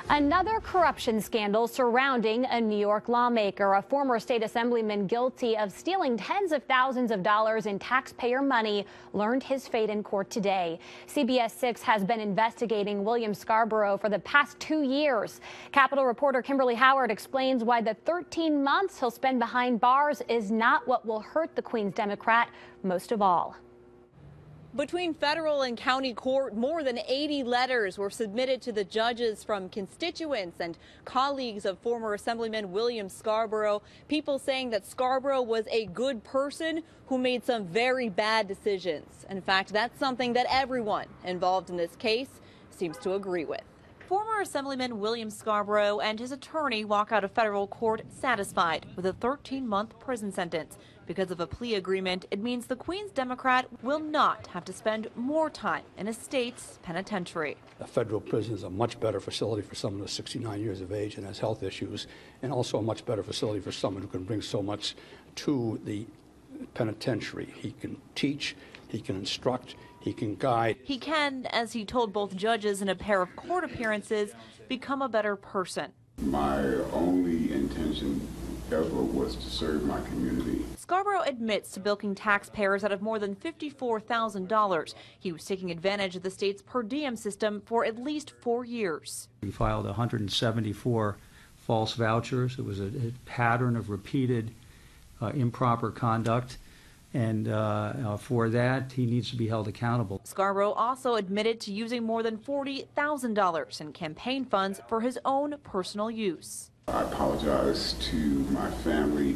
Another corruption scandal surrounding a New York lawmaker, a former state assemblyman guilty of stealing tens of thousands of dollars in taxpayer money, learned his fate in court today. CBS 6 has been investigating William Scarborough for the past 2 years. Capitol reporter Kimberly Howard explains why the 13 months he'll spend behind bars is not what will hurt the Queens Democrat most of all. Between federal and county court, more than 80 letters were submitted to the judges from constituents and colleagues of former Assemblyman William Scarborough, people saying that Scarborough was a good person who made some very bad decisions. In fact, that's something that everyone involved in this case seems to agree with. Former Assemblyman William Scarborough and his attorney walk out of federal court satisfied with a 13-month prison sentence. Because of a plea agreement, it means the Queens Democrat will not have to spend more time in a state's penitentiary. A federal prison is a much better facility for someone who's 69 years of age and has health issues, and also a much better facility for someone who can bring so much to the penitentiary. He can teach, he can instruct, he can guide. He can, as he told both judges in a pair of court appearances, become a better person. My only intention ever was to serve my community. Scarborough admits to bilking taxpayers out of more than $54,000. He was taking advantage of the state's per diem system for at least 4 years. He filed 174 false vouchers. It was a pattern of repeated improper conduct, and for that, he needs to be held accountable. Scarborough also admitted to using more than $40,000 in campaign funds for his own personal use. I apologize to my family,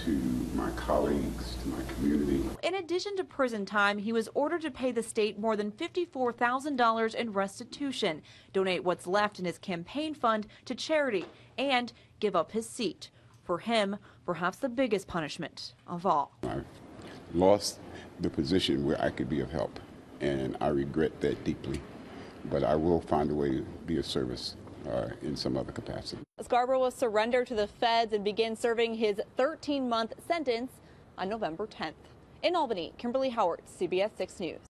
to my colleagues, to my community. In addition to prison time, he was ordered to pay the state more than $54,000 in restitution, donate what's left in his campaign fund to charity, and give up his seat. For him, perhaps the biggest punishment of all. I've lost the position where I could be of help, and I regret that deeply. But I will find a way to be of service in some other capacity. Scarborough will surrender to the feds and begin serving his 13-month sentence on November 10th. In Albany, Kimberly Howard, CBS 6 News.